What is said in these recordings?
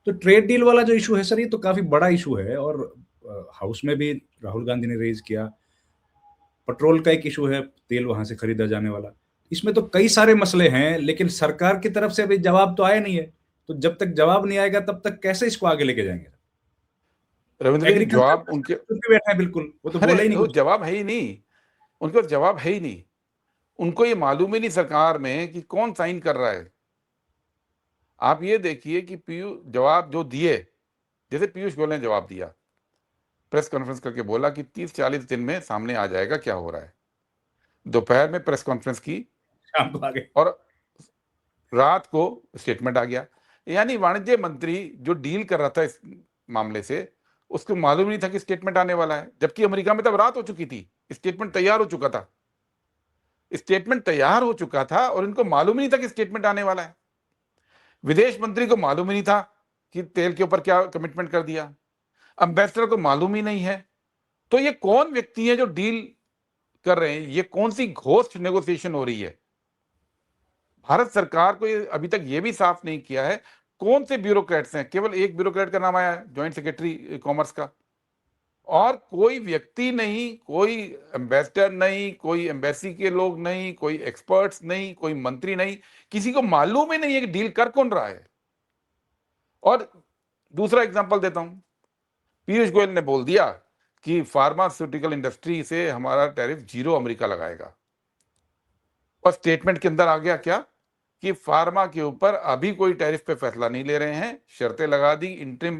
तो trade deal वाला जो इशू है सर, ये तो काफी बड़ा इशू है, और हाउस में भी राहुल गांधी ने रेज किया। पेट्रोल का एक इशू है, तेल वहां से खरीदा जाने वाला। इसमें तो कई सारे मसले हैं, लेकिन सरकार की तरफ से अभी जवाब तो आया नहीं है। तो जब तक जवाब नहीं आएगा तब तक कैसे इसको आगे लेके जाएंगे? रविंद्र जी, एग्रीकल्चर जवाब मिनिस्टर उनके, चुप के बैठा है, बिल्कुल, वो तो अरे बोला ही नहीं वो कुछ। जवाब है ही नहीं, उनके पास जवाब है ही नहीं। उनको ये मालूम ही नहीं सरकार में कि कौन साइन कर रहा है। आप ये देखिए कि जवाब जो दिए, जैसे पीयूष गोयल ने जवाब दिया, प्रेस कॉन्फ्रेंस करके बोला कि 30-40 दिन में सामने आ जाएगा क्या हो रहा है। दोपहर में प्रेस कॉन्फ्रेंस की शाम को आ गए। और रात को स्टेटमेंट आ गया। यानी वाणिज्य मंत्री जो डील कर रहा था इस मामले से, उसको मालूम नहीं था कि स्टेटमेंट आने वाला है, जबकि अमेरिका में तब रात हो चुकी थी, स्टेटमेंट तैयार हो चुका था। स्टेटमेंट तैयार हो चुका था और इनको मालूम ही नहीं था कि स्टेटमेंट आने वाला है। विदेश मंत्री को मालूम ही नहीं था कि तेल के ऊपर क्या कमिटमेंट कर दिया। एम्बेसडर को मालूम ही नहीं है। तो ये कौन व्यक्ति है जो डील कर रहे हैं? ये कौन सी घोस्ट नेगोशिएशन हो रही है? भारत सरकार को ये अभी तक ये भी साफ नहीं किया है कौन से ब्यूरोक्रेट्स हैं। केवल एक ब्यूरोक्रेट का नाम आया है, ज्वाइंट सेक्रेटरी कॉमर्स का, और कोई व्यक्ति नहीं, कोई एम्बेसडर नहीं, कोई एम्बेसी के लोग नहीं, कोई एक्सपर्ट्स नहीं, कोई मंत्री नहीं, किसी को मालूम ही नहीं है कि डील कर कौन रहा है। और दूसरा एग्जांपल देता हूं, पीयूष गोयल ने बोल दिया कि फार्मास्यूटिकल इंडस्ट्री से हमारा टैरिफ 0 अमेरिका लगाएगा, और स्टेटमेंट के अंदर आ गया क्या कि फार्मा के ऊपर अभी कोई टैरिफ पे फैसला नहीं ले रहे हैं, शर्तें लगा दी, इंटरिम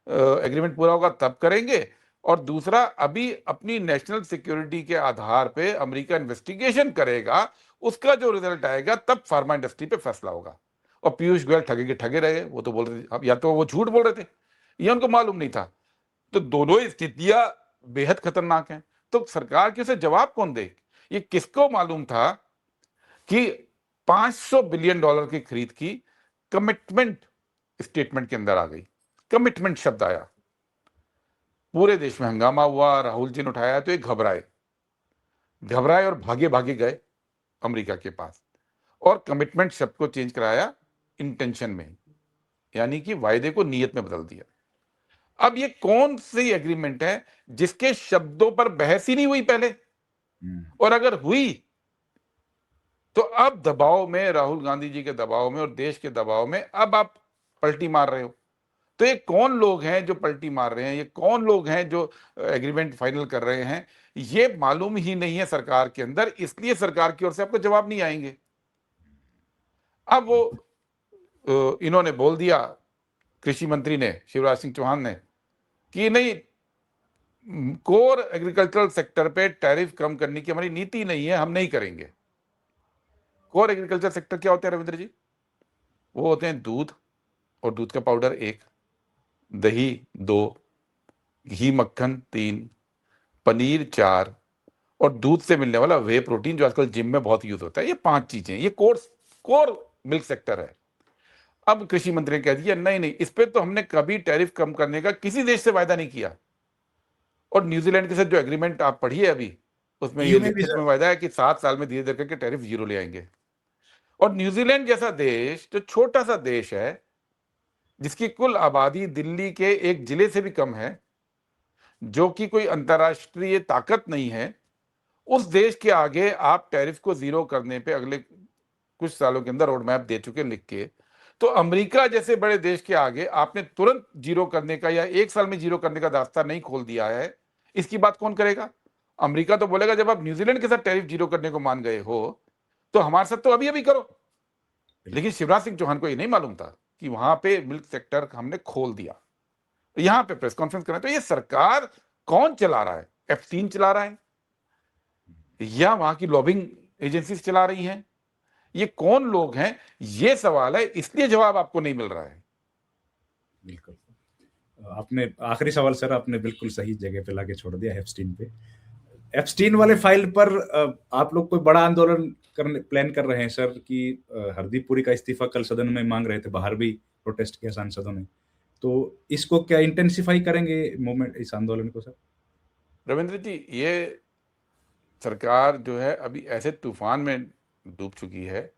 एग्रीमेंट पूरा होगा तब करेंगे। और दूसरा, अभी अपनी नेशनल सिक्योरिटी के आधार पे अमेरिका इन्वेस्टिगेशन करेगा, उसका जो रिजल्ट आएगा तब फार्मा इंडस्ट्री पे फैसला होगा। और पीयूष गोयल ठगे के ठगे रहे, वो तो बोल रहे थे, अब या तो वो झूठ बोल रहे थे या उनको मालूम नहीं था। तो दोनों ही स्थितियां बेहद खतरनाक हैं। तो सरकार के उसे जवाब कौन दे? ये किसको मालूम था कि 500 बिलियन डॉलर की खरीद की कमिटमेंट स्टेटमेंट के अंदर आ गई? कमिटमेंट शब्द आया, पूरे देश में हंगामा हुआ, राहुल जी ने उठाया तो ये घबराए, घबराए और भागे भागे गए अमेरिका के पास, और कमिटमेंट शब्द को चेंज कराया इंटेंशन में, यानी कि वायदे को नियत में बदल दिया। अब ये कौन सी एग्रीमेंट है जिसके शब्दों पर बहस ही नहीं हुई पहले, और अगर हुई तो अब दबाव में, राहुल गांधी जी के दबाव में और देश के दबाव में, अब आप पलटी मार रहे हो। तो ये कौन लोग हैं जो पलटी मार रहे हैं? ये कौन लोग हैं जो एग्रीमेंट फाइनल कर रहे हैं? ये मालूम ही नहीं है सरकार के अंदर, इसलिए सरकार की ओर से आपको जवाब नहीं आएंगे। अब वो इन्होंने बोल दिया, कृषि मंत्री ने, शिवराज सिंह चौहान ने, कि नहीं, कोर एग्रीकल्चरल सेक्टर पे टैरिफ कम करने की हमारी नीति नहीं है, हम नहीं करेंगे। कोर एग्रीकल्चर सेक्टर क्या होते हैं रविंद्र जी? वो होते हैं दूध, और दूध का पाउडर 1, दही 2, घी मक्खन 3, पनीर 4, और दूध से मिलने वाला वे प्रोटीन जो आजकल जिम में बहुत यूज होता है। ये 5 चीजें, ये कोर मिल्क सेक्टर है। अब कृषि मंत्री ने कह दिया नहीं नहीं, इस पे तो हमने कभी टैरिफ कम करने का किसी देश से वायदा नहीं किया। और न्यूजीलैंड के साथ जो एग्रीमेंट आप पढ़िए अभी, उसमें ये ईयू में भी लिखित सर। में वायदा है कि 7 साल में धीरे धीरे करके टैरिफ 0 ले आएंगे। और न्यूजीलैंड जैसा देश, जो छोटा सा देश है, जिसकी कुल आबादी दिल्ली के एक जिले से भी कम है, जो कि कोई अंतरराष्ट्रीय ताकत नहीं है, उस देश के आगे आप टैरिफ को 0 करने पे अगले कुछ सालों के अंदर रोड मैप दे चुके लिख के, तो अमेरिका जैसे बड़े देश के आगे आपने तुरंत 0 करने का या 1 साल में 0 करने का रास्ता नहीं खोल दिया है। इसकी बात कौन करेगा? अमेरिका तो बोलेगा जब आप न्यूजीलैंड के साथ टैरिफ 0 करने को मान गए हो, तो हमारे साथ तो अभी अभी करो। लेकिन शिवराज सिंह चौहान को ये नहीं मालूम था कि वहां पे मिल्क सेक्टर हमने खोल दिया। यहां पे प्रेस कॉन्फ्रेंस करें तो ये सरकार कौन चला रहा है? F3 चला रहा है या वहां की लॉबिंग एजेंसीज चला रही हैं? ये कौन लोग हैं? ये सवाल है, इसलिए जवाब आपको नहीं मिल रहा है। बिल्कुल। आपने आखिरी सवाल सर, आपने बिल्कुल सही जगह पे लाके छोड़ दिया, एप्स्टीन पे। एप्स्टीन वाले फाइल पर आप लोग कोई बड़ा आंदोलन करने प्लान कर रहे हैं सर? कि हरदीप पुरी का इस्तीफा कल सदन में मांग रहे थे, बाहर भी प्रोटेस्ट किया सांसदों ने, तो इसको क्या इंटेंसिफाई करेंगे मूवमेंट, इस आंदोलन को सर? रविंद्र जी, ये सरकार जो है अभी ऐसे तूफान में डूब चुकी है,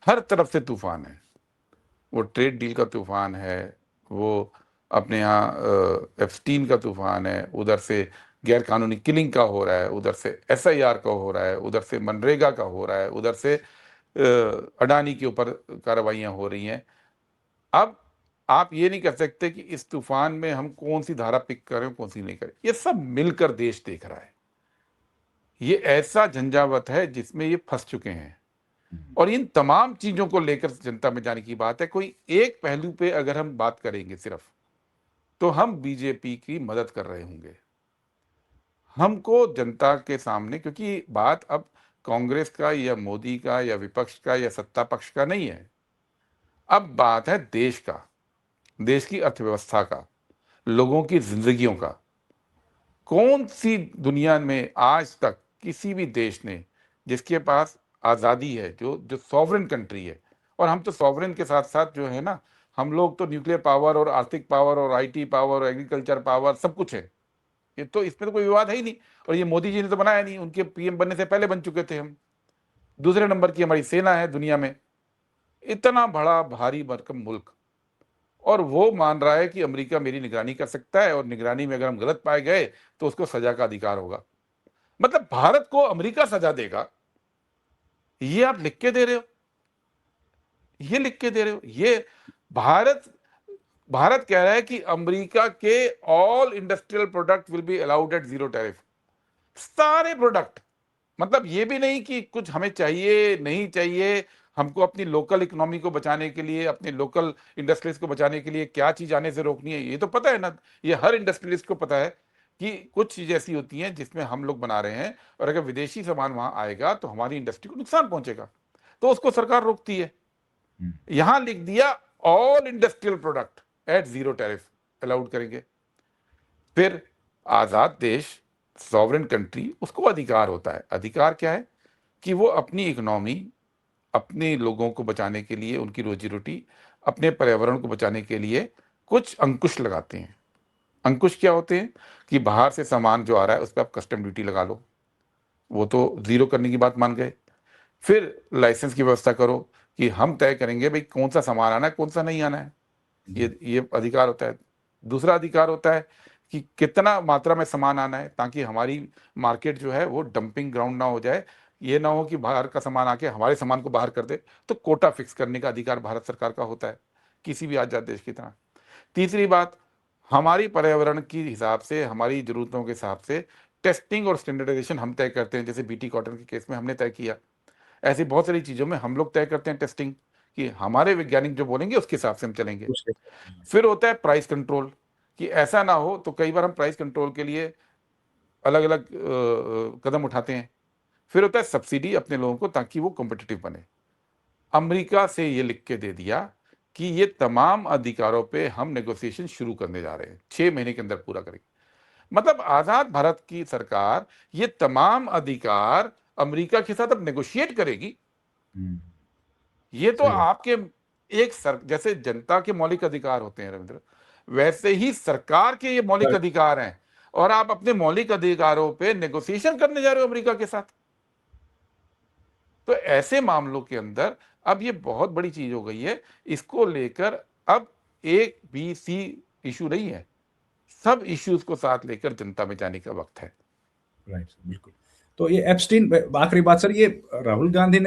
हर तरफ से तूफान है। वो ट्रेड डील का तूफान है, वो अपने यहाँ एप्स्टीन का तूफान है, उधर से गैर कानूनी किलिंग का हो रहा है, उधर से एसआईआर का हो रहा है, उधर से मनरेगा का हो रहा है, उधर से अडानी के ऊपर कार्रवाइयां हो रही हैं। अब आप ये नहीं कह सकते कि इस तूफान में हम कौन सी धारा पिक करें, कौन सी नहीं करें। ये सब मिलकर देश देख रहा है। ये ऐसा झंझावत है जिसमें ये फंस चुके हैं, और इन तमाम चीजों को लेकर जनता में जाने की बात है। कोई एक पहलू पे अगर हम बात करेंगे सिर्फ, तो हम बीजेपी की मदद कर रहे होंगे। हमको जनता के सामने, क्योंकि बात अब कांग्रेस का या मोदी का या विपक्ष का या सत्ता पक्ष का नहीं है, अब बात है देश का, देश की अर्थव्यवस्था का, लोगों की जिंदगियों का। कौन सी दुनिया में आज तक किसी भी देश ने, जिसके पास आज़ादी है, जो सॉवरेन कंट्री है, और हम तो सॉवरेन के साथ साथ जो है ना, हम लोग तो न्यूक्लियर पावर और आर्थिक पावर और आईटी पावर और एग्रीकल्चर पावर सब कुछ है। ये तो, इसमें तो कोई विवाद है ही नहीं। और ये मोदी जी ने तो बनाया नहीं, उनके पीएम बनने से पहले बन चुके थे हम। दूसरे नंबर की हमारी सेना है दुनिया में, इतना बड़ा भारी भरकम मुल्क, और वो मान रहा है कि अमेरिका मेरी निगरानी कर सकता है, और निगरानी में अगर हम गलत पाए गए तो उसको सजा का अधिकार होगा। मतलब भारत को अमेरिका सजा देगा, ये आप लिख के दे रहे हो, ये लिख के दे रहे हो। ये भारत कह रहा है कि अमेरिका के all industrial product will be allowed at zero tariff, सारे प्रोडक्ट। मतलब ये भी नहीं कि कुछ हमें चाहिए नहीं चाहिए, हमको अपनी लोकल इकोनॉमी को बचाने के लिए, अपने लोकल इंडस्ट्रीज को बचाने के लिए क्या चीज आने से रोकनी है, ये तो पता है ना। ये हर इंडस्ट्रियलिस्ट को पता है कि कुछ चीजें ऐसी होती हैं जिसमें हम लोग बना रहे हैं, और अगर विदेशी सामान वहां आएगा तो हमारी इंडस्ट्री को नुकसान पहुंचेगा, तो उसको सरकार रोकती है। यहां लिख दिया all industrial product at zero tariff allowed करेंगे। फिर आजाद देश, सॉवरेन कंट्री, उसको अधिकार होता है। अधिकार क्या है कि वो अपनी इकोनॉमी, अपने लोगों को बचाने के लिए, उनकी रोजी रोटी, अपने पर्यावरण को बचाने के लिए कुछ अंकुश लगाते हैं। अंकुश क्या होते हैं कि बाहर से सामान जो आ रहा है उस पर आप कस्टम ड्यूटी लगा लो, वो तो जीरो करने की बात मान गए। फिर लाइसेंस की व्यवस्था करो कि हम तय करेंगे भाई कौन सा सामान आना है, कौन सा नहीं आना है। ये अधिकार होता है। दूसरा अधिकार होता है कि कितना मात्रा में सामान आना है, ताकि हमारी मार्केट जो है वो डंपिंग ग्राउंड ना हो जाए। ये ना हो कि बाहर का सामान आके हमारे सामान को बाहर कर दे। तो कोटा फिक्स करने का अधिकार भारत सरकार का होता है, किसी भी आजाद देश की तरह। तीसरी बात, हमारी पर्यावरण के हिसाब से, हमारी जरूरतों के हिसाब से टेस्टिंग और स्टैंडर्डाइजेशन हम तय करते हैं। जैसे बीटी कॉटन के केस में हमने तय किया, ऐसी बहुत सारी चीजों में हम लोग तय करते हैं टेस्टिंग, कि हमारे वैज्ञानिक जो बोलेंगे उसके हिसाब से हम चलेंगे। फिर होता है प्राइस कंट्रोल, कि ऐसा ना हो, तो कई बार हम प्राइस कंट्रोल के लिए अलग अलग कदम उठाते हैं। फिर होता है सब्सिडी अपने लोगों को, ताकि वो कॉम्पिटिटिव बने। अमेरिका से ये लिख के दे दिया कि ये तमाम अधिकारों पे हम नेगोशिएशन शुरू करने जा रहे हैं, 6 महीने के अंदर पूरा करेंगे। मतलब आजाद भारत की सरकार ये तमाम अधिकार अमेरिका के साथ अब नेगोशिएट करेगी। ये तो आपके जैसे जनता के मौलिक अधिकार होते हैं रविंद्र, वैसे ही सरकार के ये मौलिक अधिकार हैं, और आप अपने मौलिक अधिकारों पे नेगोशिएशन करने जा रहे हो अमेरिका के साथ। तो ऐसे मामलों के अंदर अब ये बहुत बड़ी चीज हो गई है। इसको लेकर अब एक बी सी इशू नहीं है, सब इश्यूज को साथ लेकर जनता में जाने का वक्त है। राइट, बिल्कुल। तो ये एप्स्टीन, आखिरी बात सर, ये राहुल गांधी ने